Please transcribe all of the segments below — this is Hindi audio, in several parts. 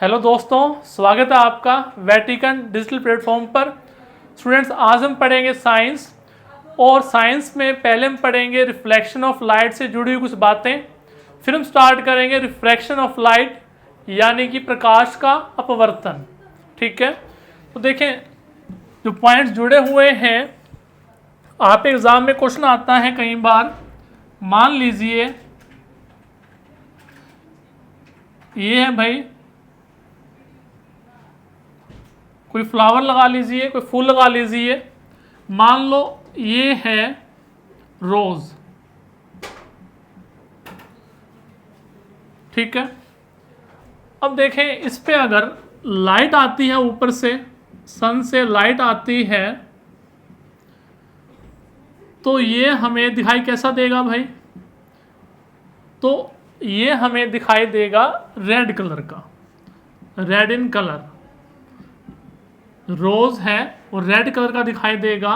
हेलो दोस्तों, स्वागत है आपका वेटिकन डिजिटल प्लेटफॉर्म पर। स्टूडेंट्स, आज हम पढ़ेंगे साइंस, और साइंस में पहले हम पढ़ेंगे रिफ्लेक्शन ऑफ लाइट से जुड़ी हुई कुछ बातें। फिर हम स्टार्ट करेंगे रिफ्रैक्शन ऑफ लाइट, यानी कि प्रकाश का अपवर्तन। ठीक है, तो देखें जो पॉइंट्स जुड़े हुए हैं, आप एग्जाम में क्वेश्चन आता है कई बार। मान लीजिए ये है भाई, कोई फ्लावर लगा लीजिए, कोई फूल लगा लीजिए। मान लो ये है रोज। ठीक है, अब देखें इस पे अगर लाइट आती है, ऊपर से सन से लाइट आती है, तो ये हमें दिखाई कैसा देगा भाई? तो ये हमें दिखाई देगा रेड कलर का, रेड इन कलर। रोज है वो रेड कलर का दिखाई देगा।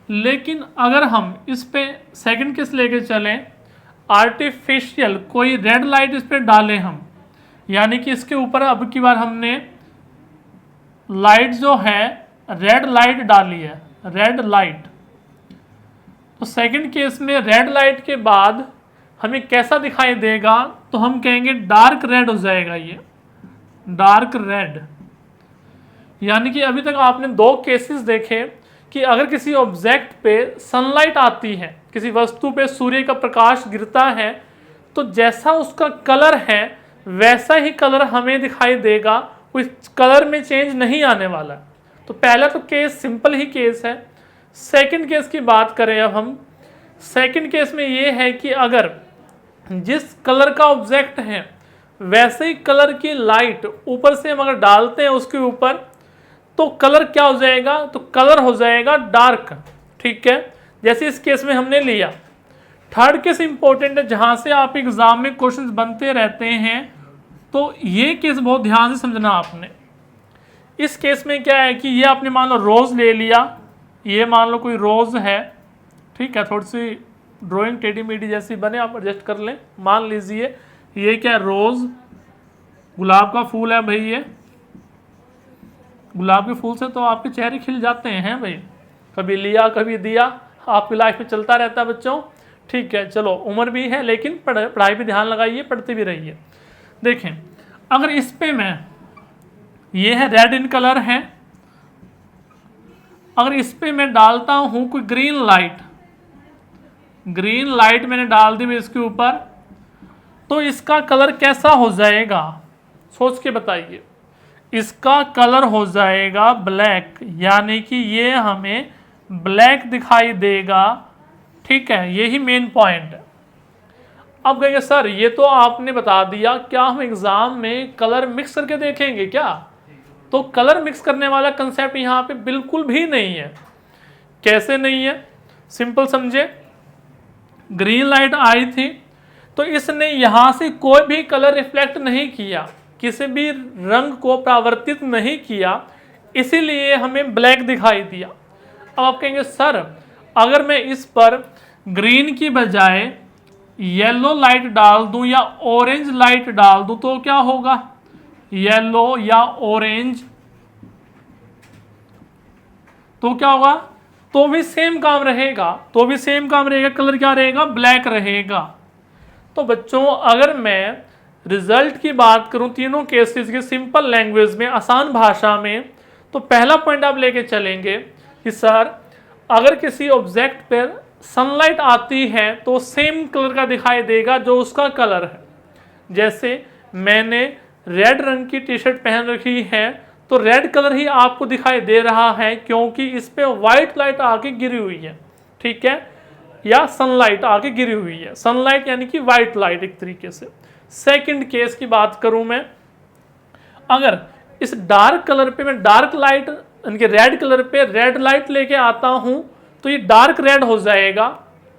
लेकिन अगर हम इस पे सेकंड केस लेके चलें, आर्टिफिशियल कोई रेड लाइट इस पे डालें हम, यानी कि इसके ऊपर अब की बार हमने लाइट जो है रेड लाइट डाली है, रेड लाइट। तो सेकंड केस में रेड लाइट के बाद हमें कैसा दिखाई देगा? तो हम कहेंगे डार्क रेड हो जाएगा, ये डार्क रेड। यानी कि अभी तक आपने दो केसेस देखे कि अगर किसी ऑब्जेक्ट पे सनलाइट आती है, किसी वस्तु पे सूर्य का प्रकाश गिरता है, तो जैसा उसका कलर है वैसा ही कलर हमें दिखाई देगा, कोई कलर में चेंज नहीं आने वाला। तो पहला तो केस सिंपल ही केस है। सेकंड केस की बात करें अब हम, सेकंड केस में ये है कि अगर जिस कलर का ऑब्जेक्ट है वैसे ही कलर की लाइट ऊपर से हम अगर डालते हैं उसके ऊपर, तो कलर क्या हो जाएगा? तो कलर हो जाएगा डार्क। ठीक है, जैसे इस केस में हमने लिया। थर्ड केस इंपॉर्टेंट है, जहां से आप एग्जाम में क्वेश्चंस बनते रहते हैं, तो ये केस बहुत ध्यान से समझना आपने। इस केस में क्या है कि ये आपने मान लो रोज ले लिया, ये मान लो कोई रोज है। ठीक है, थोड़ी सी ड्राइंग टेढ़ी मेढ़ी जैसी बने, आप एडजस्ट कर लें। मान लीजिए ये क्या है, रोज, गुलाब का फूल है भाई। ये गुलाब के फूल से तो आपके चेहरे खिल जाते हैं भाई, कभी लिया कभी दिया, आपकी लाइफ में चलता रहता है बच्चों। ठीक है, चलो उम्र भी है, लेकिन पढ़ाई पे ध्यान लगाइए, पढ़ते भी रहिए। देखें अगर इस पे मैं, ये है रेड इन कलर है, अगर इस पे मैं डालता हूं कोई ग्रीन लाइट, ग्रीन लाइट मैंने डाल दी इसके ऊपर, तो इसका कलर कैसा हो जाएगा? सोच के बताइए। इसका कलर हो जाएगा ब्लैक, यानी कि ये हमें ब्लैक दिखाई देगा। ठीक है, यही मेन पॉइंट है। अब कहेंगे सर ये तो आपने बता दिया, क्या हम एग्जाम में कलर मिक्स करके देखेंगे क्या? तो कलर मिक्स करने वाला कंसेप्ट यहाँ पे बिल्कुल भी नहीं है। कैसे नहीं है? सिंपल समझे। ग्रीन लाइट आई थी तो इसने यहां से कोई भी कलर रिफ्लेक्ट नहीं किया, किसी भी रंग को परावर्तित नहीं किया, इसीलिए हमें ब्लैक दिखाई दिया। अब आप कहेंगे सर अगर मैं इस पर ग्रीन की बजाय येलो लाइट डाल दूं या ऑरेंज लाइट डाल दूं तो क्या होगा? येलो या ऑरेंज, तो क्या होगा? तो भी सेम काम रहेगा, तो भी सेम काम रहेगा, कलर क्या रहेगा? ब्लैक रहेगा। तो बच्चों अगर मैं रिजल्ट की बात करूं तीनों केसेस के सिंपल लैंग्वेज में, आसान भाषा में, तो पहला पॉइंट आप लेके चलेंगे कि सर अगर किसी ऑब्जेक्ट पर सनलाइट आती है तो सेम कलर का दिखाई देगा जो उसका कलर है। जैसे मैंने रेड रंग की टी शर्ट पहन रखी है, तो रेड कलर ही आपको दिखाई दे रहा है, क्योंकि इस पे व्हाइट लाइट आके गिरी हुई है। ठीक है, या सनलाइट आके गिरी हुई है, सनलाइट यानी कि व्हाइट लाइट एक तरीके से। सेकंड केस की बात करूं मैं, अगर इस डार्क कलर पे मैं डार्क लाइट यानी कि रेड कलर पे रेड लाइट लेके आता हूं, तो ये डार्क रेड हो जाएगा,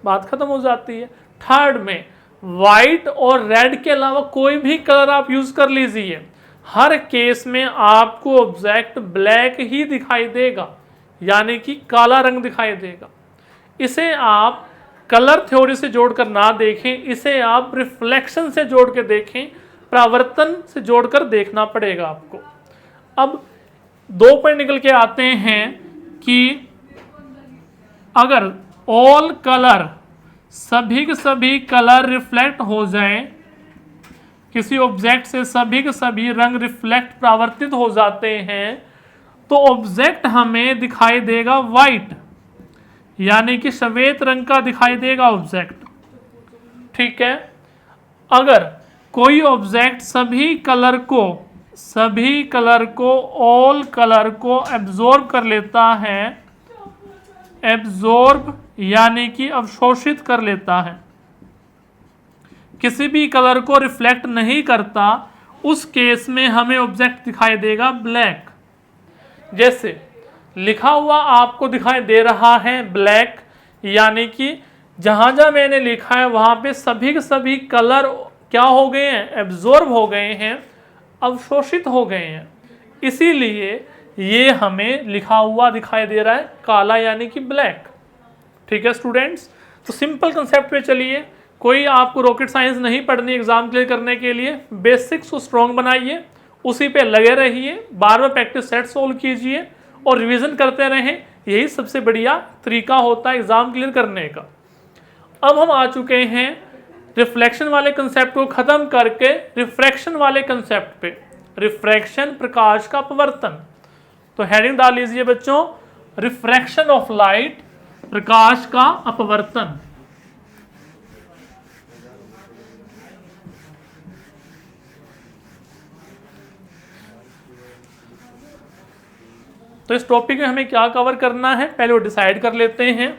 बात खत्म हो जाती है। थर्ड में व्हाइट और रेड के अलावा कोई भी कलर आप यूज कर लीजिए, हर केस में आपको ऑब्जेक्ट ब्लैक ही दिखाई देगा, यानी कि काला रंग दिखाई देगा। इसे आप कलर थ्योरी से जोड़कर ना देखें, इसे आप रिफ्लेक्शन से जोड़ के देखें। परावर्तन से जोड़कर देखना पड़ेगा आपको। अब 2 पॉइंट निकल के आते हैं कि अगर ऑल कलर, सभी के सभी कलर रिफ्लेक्ट हो जाएं, किसी ऑब्जेक्ट से सभी के सभी रंग रिफ्लेक्ट परावर्तित हो जाते हैं, तो ऑब्जेक्ट हमें दिखाई देगा वाइट, यानी कि श्वेत रंग का दिखाई देगा ऑब्जेक्ट। ठीक है। अगर कोई ऑब्जेक्ट सभी कलर को ऑल कलर को एब्जॉर्ब कर लेता है, एब्जॉर्ब यानी कि अवशोषित कर लेता है, किसी भी कलर को रिफ्लेक्ट नहीं करता, उस केस में हमें ऑब्जेक्ट दिखाई देगा ब्लैक। जैसे लिखा हुआ आपको दिखाई दे रहा है ब्लैक, यानी कि जहां जहां मैंने लिखा है वहां पे सभी के सभी कलर क्या हो गए हैं, एब्जॉर्ब हो गए हैं, अवशोषित हो गए हैं, इसीलिए ये हमें लिखा हुआ दिखाई दे रहा है काला, यानी कि ब्लैक। ठीक है स्टूडेंट्स, तो सिंपल कंसेप्ट पे चलिए, कोई आपको रॉकेट साइंस नहीं पढ़नी एग्जाम क्लियर करने के लिए, बेसिक्स को स्ट्रॉन्ग बनाइए, उसी पे लगे रहिए, बार बार प्रैक्टिस सेट सोल्व कीजिए और रिवीजन करते रहें, यही सबसे बढ़िया तरीका होता है एग्जाम क्लियर करने का। अब हम आ चुके हैं रिफ्लेक्शन वाले कंसेप्ट को खत्म करके रिफ्रैक्शन वाले कंसेप्ट पे, रिफ्रैक्शन प्रकाश का अपवर्तन। तो हेडिंग डाल लीजिए बच्चों, रिफ्रैक्शन ऑफ लाइट, प्रकाश का अपवर्तन। तो इस टॉपिक में हमें क्या कवर करना है, पहले वो डिसाइड कर लेते हैं।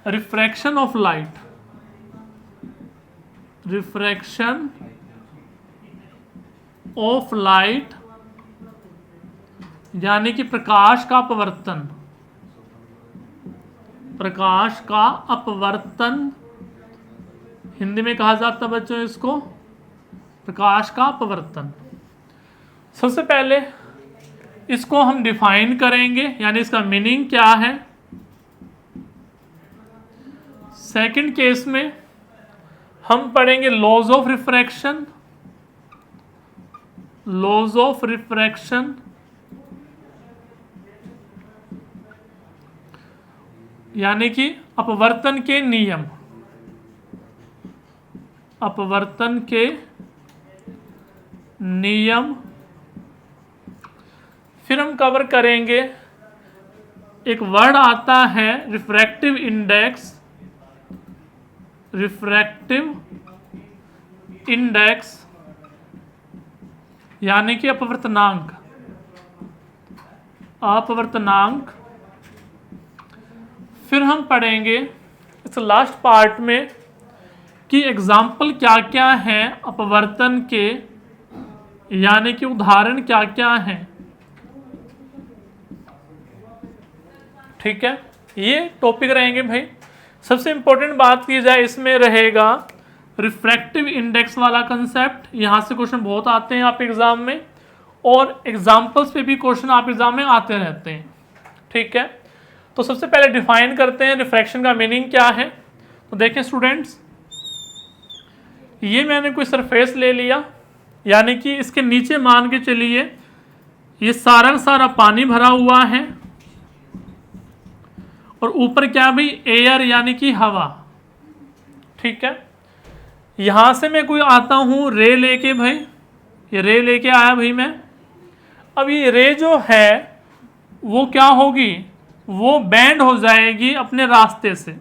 Refraction of light, refraction of light यानी कि प्रकाश का अपवर्तन, प्रकाश का अपवर्तन हिंदी में कहा जाता है बच्चों इसको, प्रकाश का अपवर्तन। सबसे पहले इसको हम डिफाइन करेंगे, यानी इसका मीनिंग क्या है। सेकंड केस में हम पढ़ेंगे laws of refraction, laws of refraction यानी कि अपवर्तन के नियम, अपवर्तन के नियम। फिर हम कवर करेंगे, एक वर्ड आता है रिफ्रैक्टिव इंडेक्स, रिफ्रैक्टिव इंडेक्स यानी कि अपवर्तनांक, अपवर्तनांक। फिर हम पढ़ेंगे इस लास्ट पार्ट में कि एग्जाम्पल क्या क्या हैं अपवर्तन के, यानी कि उदाहरण क्या क्या हैं। ठीक है, ये टॉपिक रहेंगे भाई। सबसे इंपॉर्टेंट बात की जाए इसमें रहेगा रिफ्रैक्टिव इंडेक्स वाला कंसेप्ट, यहां से क्वेश्चन बहुत आते हैं आप एग्जाम में, और एग्जाम्पल्स पे भी क्वेश्चन आप एग्जाम में आते रहते हैं। ठीक है, तो सबसे पहले डिफाइन करते हैं रिफ्रैक्शन का मीनिंग क्या है। तो देखिए स्टूडेंट्स, ये मैंने कोई सरफेस ले लिया, यानी कि इसके नीचे मान के चलिए ये सारा का सारा पानी भरा हुआ है, और ऊपर क्या भाई, एयर यानी कि हवा। ठीक है, यहां से मैं कोई आता हूं रे लेके, भाई ये रे लेके आया भाई मैं। अब ये रे जो है वो क्या होगी, वो बैंड हो जाएगी अपने रास्ते से,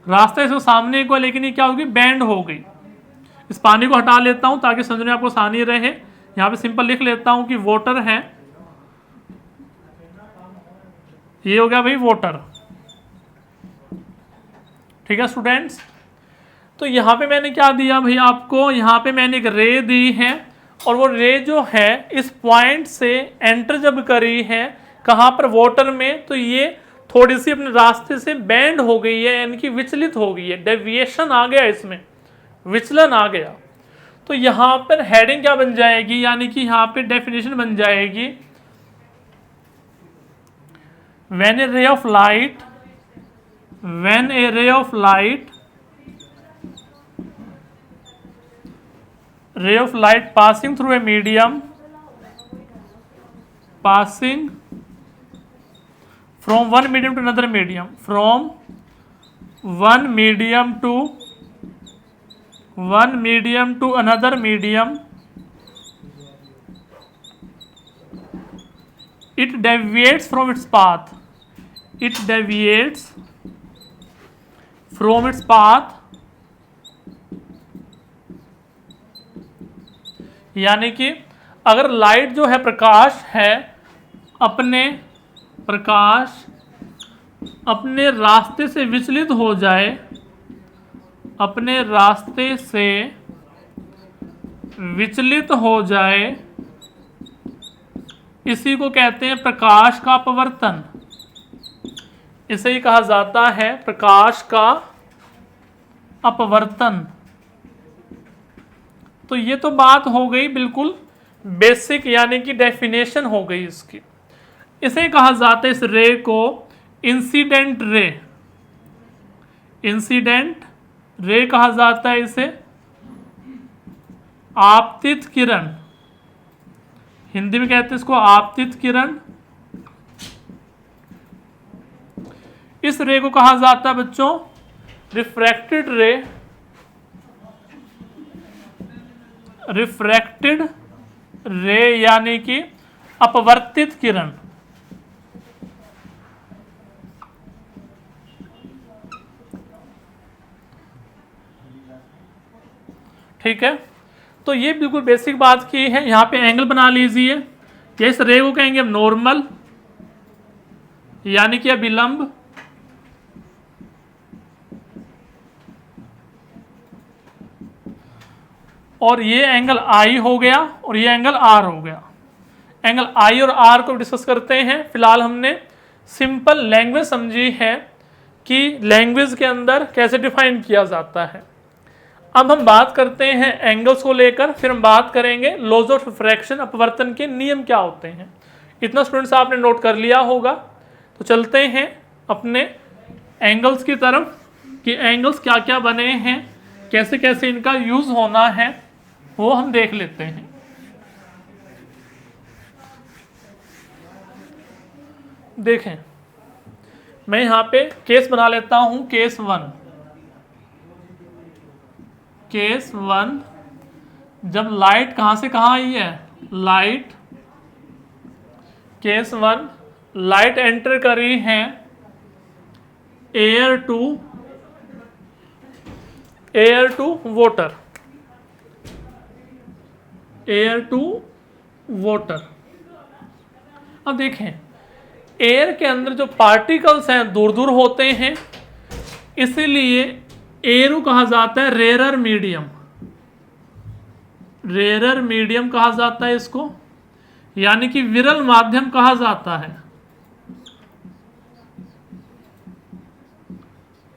रास्ते से सामने को, लेकिन ये क्या होगी, बैंड हो गई। इस पानी को हटा लेता हूं ताकि समझने में आपको आसानी रहे। यहां पे सिंपल लिख लेता हूं कि वाटर है, ये हो गया भाई वाटर। ठीक है स्टूडेंट्स, तो यहां पे मैंने क्या दिया भाई आपको, यहां पे मैंने एक रे दी है, और वो रे जो है इस पॉइंट से एंटर जब करी है कहां पर, वाटर में, तो ये थोड़ी सी अपने रास्ते से बैंड हो गई है, यानी कि विचलित हो गई है, डेविएशन आ गया इसमें, विचलन आ गया। तो यहां पर हेडिंग क्या बन जाएगी, यानी कि यहां पे डेफिनेशन बन जाएगी, when a ray of light, when a ray of light ray of light passing through a medium, passing from one medium to another medium, from one medium to another medium, it deviates from its path, it deviates from its path, यानी कि अगर लाइट जो है, प्रकाश है, अपने रास्ते से विचलित हो जाए, अपने रास्ते से विचलित हो जाए, इसी को कहते हैं प्रकाश का अपवर्तन। इसे ही कहा जाता है प्रकाश का अपवर्तन। तो ये तो बात हो गई बिल्कुल बेसिक, यानी कि डेफिनेशन हो गई इसकी। इसे कहा जाता है, इस रे को इंसिडेंट रे, इंसिडेंट रे कहा जाता है इसे, आपतित किरण, हिंदी में कहते हैं इसको आपतित किरण। इस रे को कहा जाता है बच्चों रिफ्रैक्टेड रे, रिफ्रैक्टेड रे यानी कि अपवर्तित किरण। ठीक है, तो ये बिल्कुल बेसिक बात की है। यहां पे एंगल बना लीजिए, इस रे को कहेंगे हम नॉर्मल, यानी कि अभिलंब, और ये एंगल आई हो गया और ये एंगल आर हो गया। एंगल आई और आर को डिस्कस करते हैं। फिलहाल हमने सिंपल लैंग्वेज समझी है कि लैंग्वेज के अंदर कैसे डिफाइन किया जाता है। अब हम बात करते हैं एंगल्स को लेकर, फिर हम बात करेंगे लॉज ऑफ रिफ्रैक्शन, अपवर्तन के नियम क्या होते हैं। इतना स्टूडेंट्स आपने नोट कर लिया होगा। तो चलते हैं अपने एंगल्स की तरफ कि एंगल्स क्या क्या बने हैं, कैसे कैसे इनका यूज होना है, वो हम देख लेते हैं। देखें, मैं यहां पे केस बना लेता हूं, केस 1। केस 1, जब लाइट कहां से कहां आई है, लाइट, केस 1 लाइट एंटर करी है air to water, air to water. अब देखें, एयर के अंदर जो पार्टिकल्स हैं दूर दूर होते हैं, इसीलिए एयर को कहा जाता है रेयरर मीडियम, रेयरर मीडियम कहा जाता है इसको, यानी कि विरल माध्यम कहा जाता है,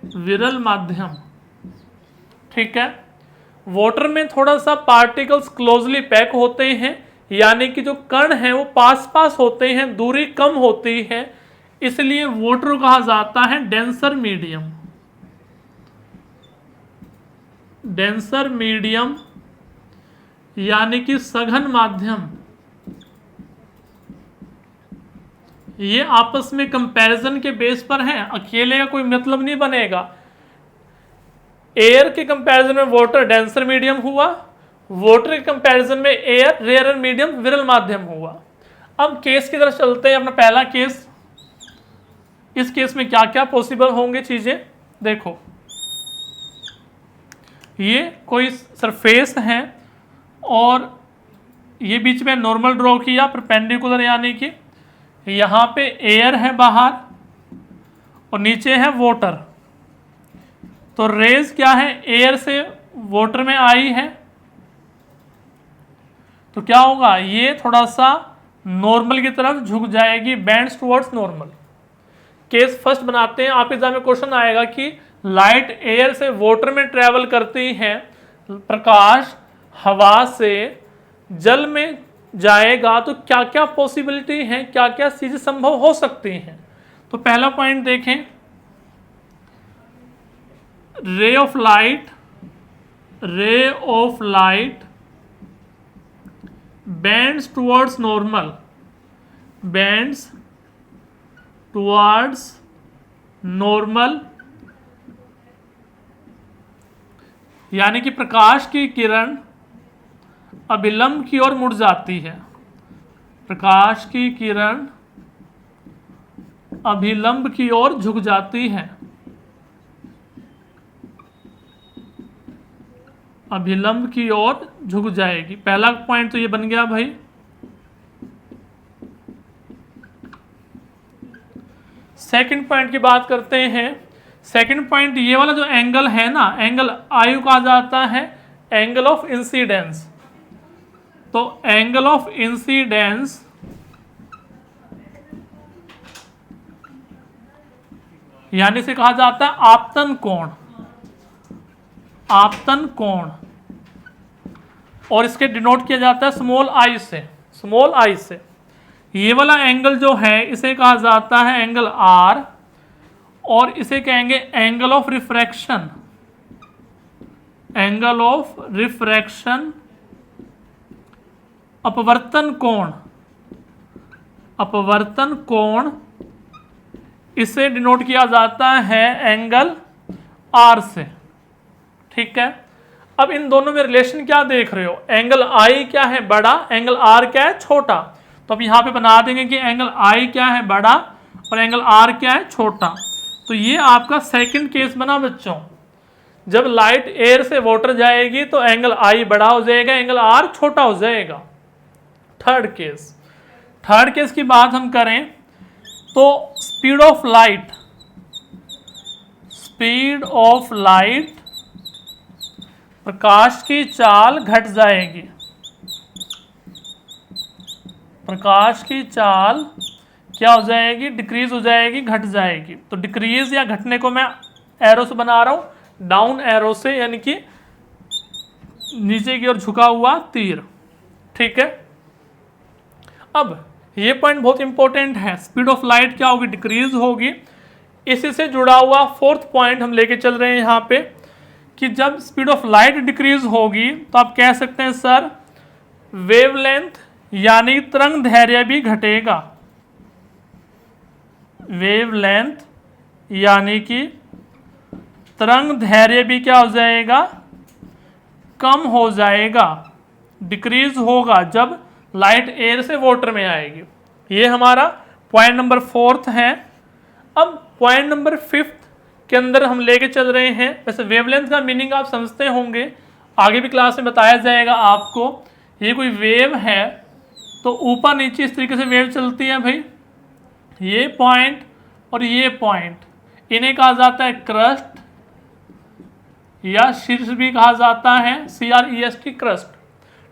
विरल माध्यम। ठीक है, वाटर में थोड़ा सा पार्टिकल्स क्लोजली पैक होते हैं, यानी कि जो कण हैं वो पास पास होते हैं, दूरी कम होती है, इसलिए वाटर कहा जाता है डेंसर मीडियम, डेंसर मीडियम यानी कि सघन माध्यम। ये आपस में कंपैरिजन के बेस पर है, अकेले का कोई मतलब नहीं बनेगा। एयर के कंपैरिजन में वाटर डेंसर मीडियम हुआ, वाटर के कंपैरिजन में एयर रेयरर मीडियम विरल माध्यम हुआ। अब केस की तरफ चलते हैं, अपना पहला केस। इस केस में क्या क्या पॉसिबल होंगे चीजें, देखो, ये कोई सरफेस है और ये बीच में नॉर्मल ड्रॉ किया परपेंडिकुलर, यानी कि यहाँ पे एयर है बाहर और नीचे है वाटर। तो रेज क्या है, एयर से वाटर में आई है, तो क्या होगा, ये थोड़ा सा नॉर्मल की तरफ झुक जाएगी, bends towards normal. Case first बनाते हैं। आपके एग्जाम में क्वेश्चन आएगा कि लाइट एयर से वाटर में ट्रेवल करती है, प्रकाश हवा से जल में जाएगा, तो क्या क्या पॉसिबिलिटी है, क्या क्या चीजें संभव हो सकती हैं। तो पहला पॉइंट देखें, ray of light bends towards normal, bends towards normal, यानी कि प्रकाश की किरण अभिलंब की ओर मुड़ जाती है, प्रकाश की किरण अभिलंब की ओर झुक जाती है, अभिलंब की ओर झुक जाएगी। पहला पॉइंट तो ये बन गया भाई। सेकंड पॉइंट की बात करते हैं। सेकंड पॉइंट, ये वाला जो एंगल है ना, एंगल आयु कहा जाता है एंगल ऑफ इंसिडेंस। तो एंगल ऑफ इंसिडेंस यानी से कहा जाता है आपतन कोण, आपतन कोण, और इसके डिनोट किया जाता है स्मॉल आई से, स्मॉल आई से। ये वाला एंगल जो है इसे कहा जाता है एंगल आर, और इसे कहेंगे angle of refraction, angle of refraction, अपवर्तन कोण, अपवर्तन कोण, इसे डिनोट किया जाता है एंगल आर से। ठीक है, अब इन दोनों में रिलेशन क्या देख रहे हो, एंगल आई क्या है बड़ा, एंगल आर क्या है छोटा। तो अब यहां पे बना देंगे कि एंगल आई क्या है बड़ा और एंगल आर क्या है छोटा। तो ये आपका सेकंड केस बना बच्चों। जब लाइट एयर से वाटर जाएगी तो एंगल आई बड़ा हो जाएगा, एंगल आर छोटा हो जाएगा। थर्ड केस, थर्ड केस की बात हम करें तो speed of light, speed of light, प्रकाश की चाल घट जाएगी, प्रकाश की चाल क्या हो जाएगी, डिक्रीज हो जाएगी, घट जाएगी। तो डिक्रीज या घटने को मैं एरो से बना रहा हूं, डाउन एरो से, यानी कि नीचे की ओर झुका हुआ तीर। ठीक है, अब ये पॉइंट बहुत इंपॉर्टेंट है, स्पीड ऑफ लाइट क्या होगी, डिक्रीज होगी। इसी से जुड़ा हुआ फोर्थ पॉइंट हम लेके चल रहे हैं यहाँ पे कि जब स्पीड ऑफ लाइट डिक्रीज होगी तो आप कह सकते हैं सर वेवलेंथ यानी तरंग दैर्घ्य भी घटेगा, वेवलेंथ यानी कि तरंग दैर्घ्य भी क्या हो जाएगा, कम हो जाएगा, डिक्रीज होगा जब लाइट एयर से वाटर में आएगी। ये हमारा पॉइंट नंबर फोर्थ है। अब पॉइंट नंबर फिफ्थ के अंदर हम लेके चल रहे हैं। वैसे वेवलेंथ का मीनिंग आप समझते होंगे, आगे भी क्लास में बताया जाएगा आपको। ये कोई वेव है तो ऊपर नीचे इस तरीके से वेव चलती है भाई, ये पॉइंट और ये पॉइंट, इन्हें कहा जाता है क्रस्ट या शीर्ष भी कहा जाता है, CREST क्रस्ट।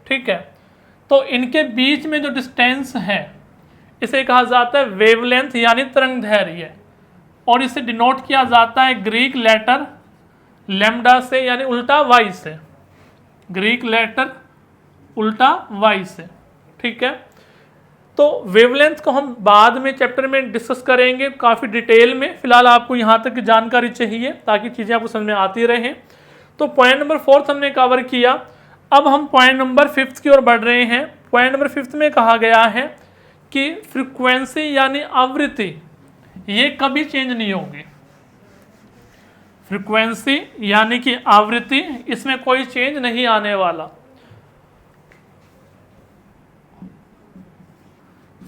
ठीक है, तो इनके बीच में जो डिस्टेंस है इसे कहा जाता है वेवलेंथ यानी तरंग दैर्घ्य, और इसे डिनोट किया जाता है ग्रीक लेटर लैम्डा से, यानी उल्टा वाई से, ग्रीक लेटर उल्टा वाई से। ठीक है, तो वेवलेंथ को हम बाद में चैप्टर में डिस्कस करेंगे काफ़ी डिटेल में, फिलहाल आपको यहाँ तक की जानकारी चाहिए ताकि चीज़ें आपको समझ में आती रहें। तो पॉइंट नंबर फोर्थ हमने कवर किया। अब हम पॉइंट नंबर फिफ्थ की ओर बढ़ रहे हैं। पॉइंट नंबर फिफ्थ में कहा गया है कि फ्रीक्वेंसी यानी आवृत्ति ये कभी चेंज नहीं होगी, फ्रीक्वेंसी यानी कि आवृत्ति, इसमें कोई चेंज नहीं आने वाला।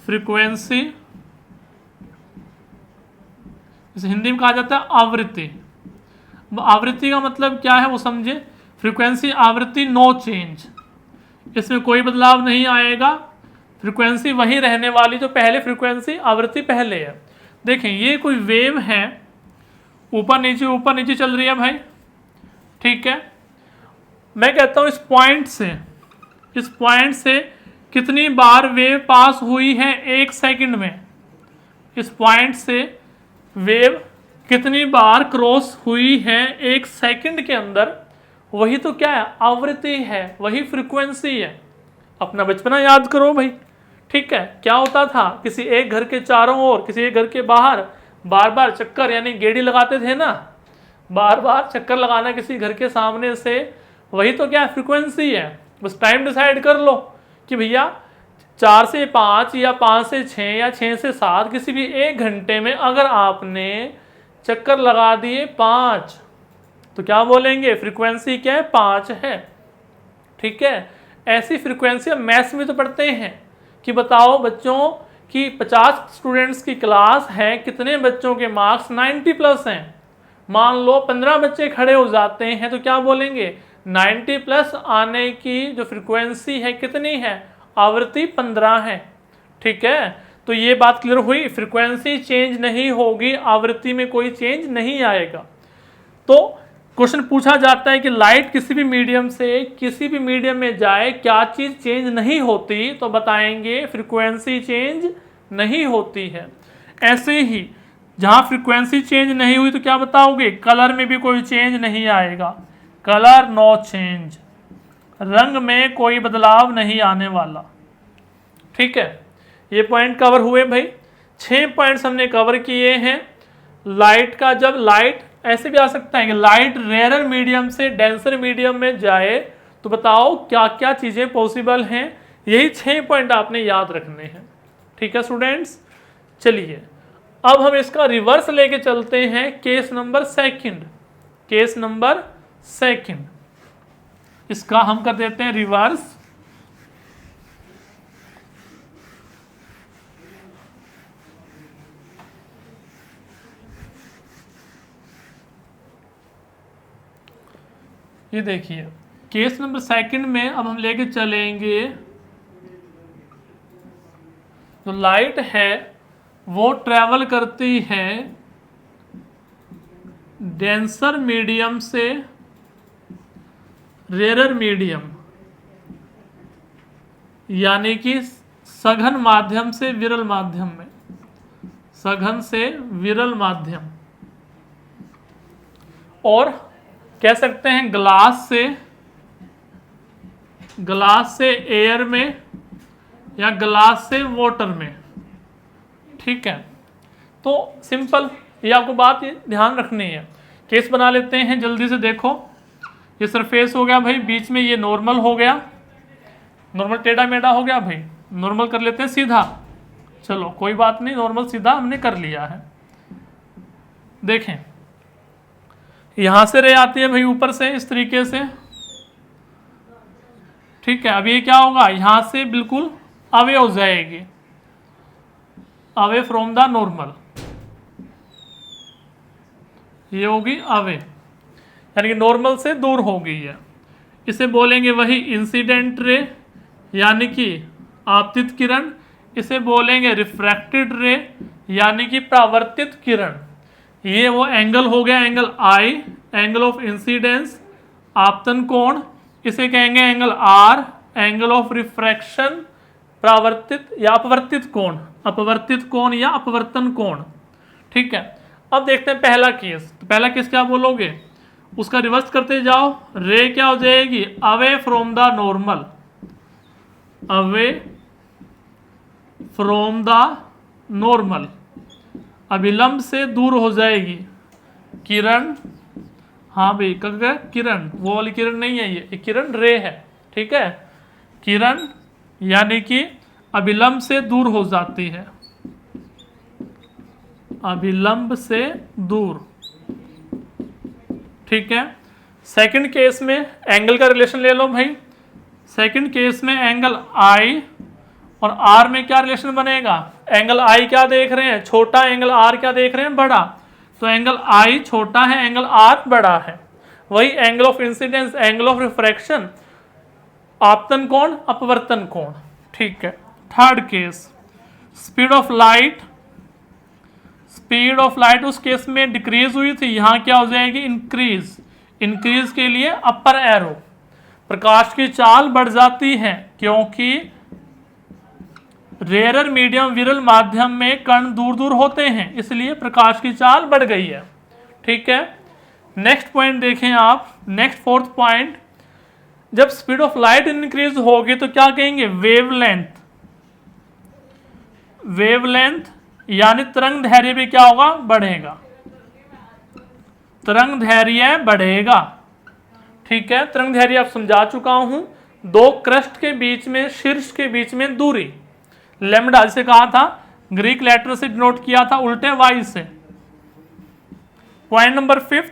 फ्रीक्वेंसी इसे हिंदी में कहा जाता है आवृत्ति। आवृत्ति का मतलब क्या है वो समझे, फ्रीक्वेंसी आवृत्ति नो चेंज, इसमें कोई बदलाव नहीं आएगा, फ्रीक्वेंसी वही रहने वाली जो पहले फ्रीक्वेंसी आवृत्ति पहले है। देखें ये कोई वेव है, ऊपर नीचे चल रही है भाई। ठीक है, मैं कहता हूं इस पॉइंट से कितनी बार वेव पास हुई है एक सेकंड में, इस पॉइंट से वेव कितनी बार क्रॉस हुई है एक सेकंड के अंदर, वही तो क्या है, आवृत्ति है, वही फ्रीक्वेंसी है। अपना बचपना याद करो भाई। ठीक है, क्या होता था, किसी एक घर के चारों ओर, किसी एक घर के बाहर बार बार चक्कर यानी गेड़ी लगाते थे ना, बार बार चक्कर लगाना किसी घर के सामने से, वही तो क्या है, फ्रीक्वेंसी है। बस टाइम डिसाइड कर लो कि भैया 4 से 5 या 5 से 6 या 6 से 7 किसी भी एक घंटे में अगर आपने चक्कर लगा दिए 5, तो क्या बोलेंगे, फ्रीक्वेंसी क्या है, 5 है। ठीक है, ऐसी फ्रीक्वेंसी हम मैथ्स में तो पढ़ते हैं कि बताओ बच्चों कि 50 स्टूडेंट्स की क्लास है, कितने बच्चों के मार्क्स 90 प्लस हैं। मान लो 15 बच्चे खड़े हो जाते हैं तो क्या बोलेंगे, 90 प्लस आने की जो फ्रीक्वेंसी है कितनी है, आवृत्ति 15 है। ठीक है, तो ये बात क्लियर हुई, फ्रीक्वेंसी चेंज नहीं होगी, आवृत्ति में कोई चेंज नहीं आएगा। तो क्वेश्चन पूछा जाता है कि लाइट किसी भी मीडियम से किसी भी मीडियम में जाए, क्या चीज़ चेंज नहीं होती, तो बताएंगे फ्रीक्वेंसी चेंज नहीं होती है। ऐसे ही जहाँ फ्रीक्वेंसी चेंज नहीं हुई तो क्या बताओगे, कलर में भी कोई चेंज नहीं आएगा, कलर नो चेंज, रंग में कोई बदलाव नहीं आने वाला। ठीक है, ये पॉइंट कवर हुए भाई। 6 पॉइंट्स हमने कवर किए हैं। लाइट का, जब लाइट ऐसे भी आ सकता है कि लाइट रेयर मीडियम से डेंसर मीडियम में जाए तो बताओ क्या क्या चीज़ें पॉसिबल हैं। यही 6 पॉइंट आपने याद रखने हैं। ठीक है स्टूडेंट्स, चलिए अब हम इसका रिवर्स लेके चलते हैं, case number second. Case number second इसका हम कर देते हैं रिवर्स। ये देखिए केस नंबर सेकंड में अब हम लेके चलेंगे, जो लाइट है वो ट्रैवल करती है डेंसर मीडियम से रेयर मीडियम, यानी कि सघन माध्यम से विरल माध्यम में, सघन से विरल माध्यम, और कह सकते हैं ग्लास से एयर में या ग्लास से वाटर में। ठीक है, तो सिंपल ये आपको बात ध्यान रखनी है। केस बना लेते हैं जल्दी से। देखो ये सरफेस हो गया भाई, बीच में ये नॉर्मल हो गया, नॉर्मल टेढ़ा मेढ़ा हो गया भाई, नॉर्मल कर लेते हैं सीधा। चलो कोई बात नहीं, नॉर्मल सीधा हमने कर लिया है। देखें यहां से रे आती है भाई ऊपर से इस तरीके से। ठीक है, अब ये क्या होगा, यहां से बिल्कुल अवे हो जाएगी, अवे फ्रॉम द नॉर्मल, ये होगी अवे, यानी कि नॉर्मल से दूर हो गई है। इसे बोलेंगे वही इंसिडेंट रे, यानी कि आपतित किरण। इसे बोलेंगे रिफ्रैक्टेड रे, यानी कि परावर्तित किरण। ये वो एंगल हो गया, angle I, angle of incidence, आपतन कोण। इसे कहेंगे angle R, angle of refraction, परावर्तित या अपवर्तित कोण, अपवर्तित कोण या अपवर्तन कोण। ठीक है, अब देखते हैं पहला केस। तो पहला केस क्या बोलोगे, उसका रिवर्स करते जाओ, रे क्या हो जाएगी, away from the normal, away from the normal, अभिलंब से दूर हो जाएगी किरण। हाँ भाई किरण, वो वाली किरण नहीं है, ये किरण रे है। ठीक है, किरण यानी कि अभिलंब से दूर हो जाती है, अभिलंब से दूर। ठीक है, सेकंड केस में एंगल का रिलेशन ले लो भाई। सेकंड केस में एंगल आई और आर में क्या रिलेशन बनेगा, एंगल आई क्या देख रहे हैं, छोटा, एंगल आर क्या देख रहे हैं, बड़ा। तो एंगल आई छोटा है, एंगल आर बड़ा है। वही angle of incidence, angle of refraction, आपतन कोण, अपवर्तन कोण। ठीक है, third case speed of light. Speed of light उस केस में डिक्रीज हुई थी, यहां क्या हो जाएगी, इंक्रीज। इंक्रीज के लिए अपर एरो, प्रकाश की चाल बढ़ जाती है, क्योंकि रेयर मीडियम विरल माध्यम में कण दूर दूर होते हैं, इसलिए प्रकाश की चाल बढ़ गई है। ठीक है, नेक्स्ट पॉइंट देखें आप, नेक्स्ट फोर्थ पॉइंट, जब स्पीड ऑफ लाइट इंक्रीज होगी तो क्या कहेंगे, वेवलेंथ। वेवलेंथ यानी तरंग धैर्य भी क्या होगा, बढ़ेगा, तरंग धैर्य बढ़ेगा। ठीक है, तरंग धैर्य आप समझा चुका हूं, दो क्रस्ट के बीच में, शीर्ष के बीच में दूरी, लैम्डा जिसे कहा था ग्रीक लेटर से डिनोट किया था उल्टे वाई से। पॉइंट नंबर 5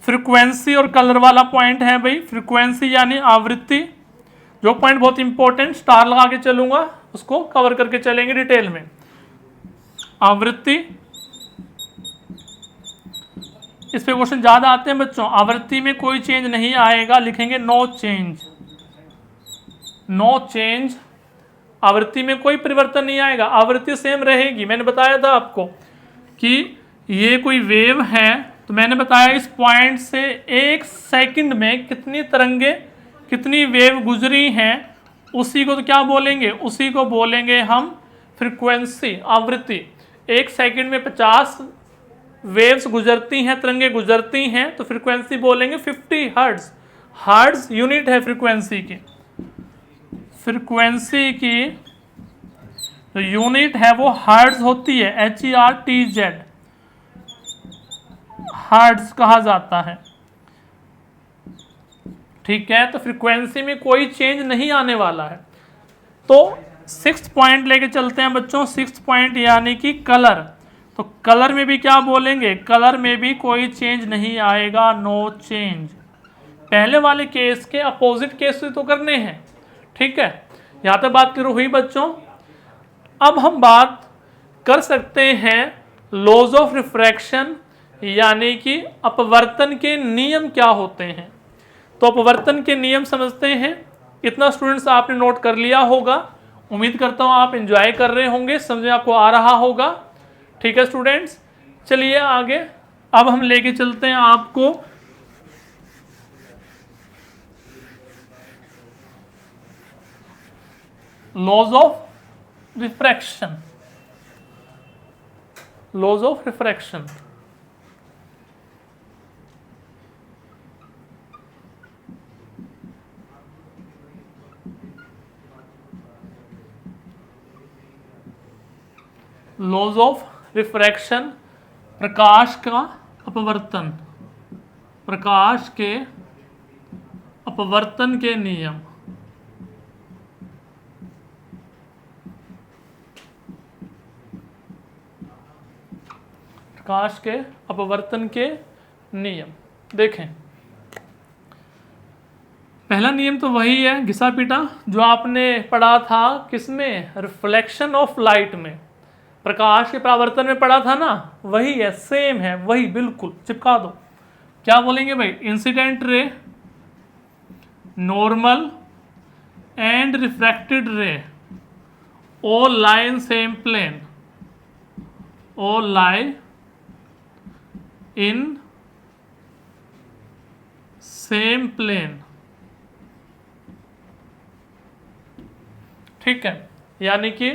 फ्रीक्वेंसी और कलर वाला पॉइंट है भाई। फ्रीक्वेंसी यानी आवृत्ति, जो पॉइंट बहुत इंपॉर्टेंट, स्टार लगा के चलूंगा, उसको कवर करके चलेंगे डिटेल में। आवृत्ति, इस पे क्वेश्चन ज्यादा आते हैं बच्चों। आवृत्ति में कोई चेंज नहीं आएगा, लिखेंगे नो चेंज। नो चेंज, आवृत्ति में कोई परिवर्तन नहीं आएगा, आवृत्ति सेम रहेगी। मैंने बताया था आपको कि ये कोई वेव है, तो मैंने बताया इस पॉइंट से 1 सेकंड में कितनी तरंगे, कितनी वेव गुजरी हैं, उसी को तो क्या बोलेंगे, उसी को बोलेंगे हम फ्रीक्वेंसी, आवृत्ति। 1 सेकंड में 50 वेव्स गुजरती हैं, तरंगे गुजरती हैं, तो फ्रीक्वेंसी बोलेंगे 50 हर्ट्ज। हर्ट्ज यूनिट है फ्रीक्वेंसी की। फ्रीक्वेंसी की जो यूनिट है वो हर्ट्ज होती है, HERTZ, हर्ट्ज कहा जाता है। ठीक है, तो फ्रीक्वेंसी में कोई चेंज नहीं आने वाला है। तो 6th पॉइंट लेके चलते हैं बच्चों। 6th पॉइंट यानी कि कलर। तो कलर में भी क्या बोलेंगे, कलर में भी कोई चेंज नहीं आएगा, नो चेंज। पहले वाले केस के अपोजिट केस तो करने हैं। ठीक है, यहां तक बात करो हुई बच्चों। अब हम बात कर सकते हैं लॉज ऑफ रिफ्रैक्शन, यानी कि अपवर्तन के नियम क्या होते हैं। तो अपवर्तन के नियम समझते हैं। इतना स्टूडेंट्स आपने नोट कर लिया होगा, उम्मीद करता हूं आप एंजॉय कर रहे होंगे, समझ में आपको आ रहा होगा। ठीक है स्टूडेंट्स, चलिए आगे अब हम लेके चलते हैं आपको laws of refraction. Laws of refraction, laws of refraction, प्रकाश का अपवर्तन, प्रकाश के अपवर्तन के नियम। प्रकाश के अपवर्तन के नियम देखें। पहला नियम तो वही है घिसा पीटा जो आपने पढ़ा था किसमें, रिफ्लेक्शन ऑफ लाइट में, प्रकाश के परावर्तन में पढ़ा था ना, वही है, सेम है, वही बिल्कुल चिपका दो। क्या बोलेंगे भाई, incident ray, normal and refracted रे all lie in same plane, all lie in same plane। ठीक है, यानी कि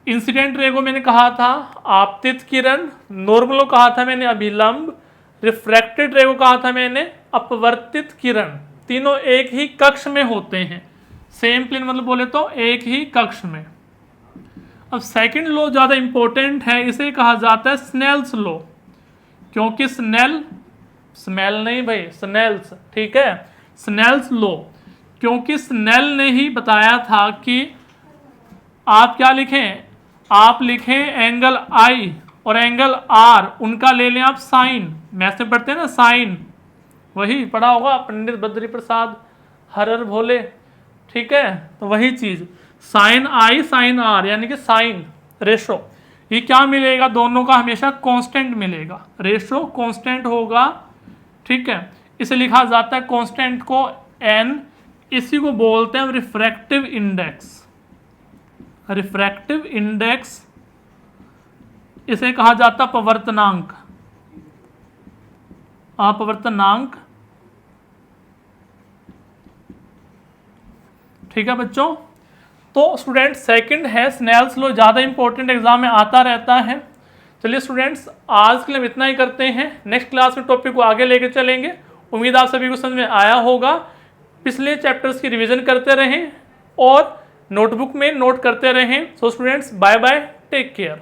इंसिडेंट रे को मैंने कहा था आपतित किरण, नॉर्मल को कहा था मैंने अभिलंब, रिफ्रैक्टेड रे को कहा था मैंने अपवर्तित किरण। तीनों एक ही कक्ष में होते हैं, सेम प्लेन मतलब बोले तो एक ही कक्ष में। अब सेकंड लॉ ज़्यादा इंपॉर्टेंट है, इसे कहा जाता है स्नेल्स लॉ, क्योंकि स्मेल नहीं भाई, स्नेल्स, ठीक है, स्नेल्स लॉ, क्योंकि स्नेल ने ही बताया था कि आप क्या लिखें, आप लिखें एंगल I और एंगल R, उनका ले लें आप साइन, मैथ में पढ़ते हैं ना साइन, वही पढ़ा होगा पंडित बद्री प्रसाद हरर भोले। ठीक है, तो वही चीज़ साइन I साइन R, यानी कि साइन रेशो, ये क्या मिलेगा, दोनों का हमेशा कांस्टेंट मिलेगा, रेशो कांस्टेंट होगा। ठीक है, इसे लिखा जाता है कांस्टेंट को n, इसी को बोलते हैं रिफ्रैक्टिव इंडेक्स। रिफ्रैक्टिव इंडेक्स इसे कहा जाता अपवर्तनांक, अपवर्तनांक। ठीक है बच्चों, तो स्टूडेंट सेकंड है स्नेल्स लॉ, ज़्यादा इंपॉर्टेंट एग्जाम में आता रहता है। चलिए स्टूडेंट्स, आज के लिए इतना ही करते हैं, नेक्स्ट क्लास में टॉपिक को आगे लेके चलेंगे। उम्मीद आप सभी को समझ में आया होगा। पिछले चैप्टर्स की रिवीजन करते रहें और नोटबुक में नोट करते रहें। So students, bye bye, take care.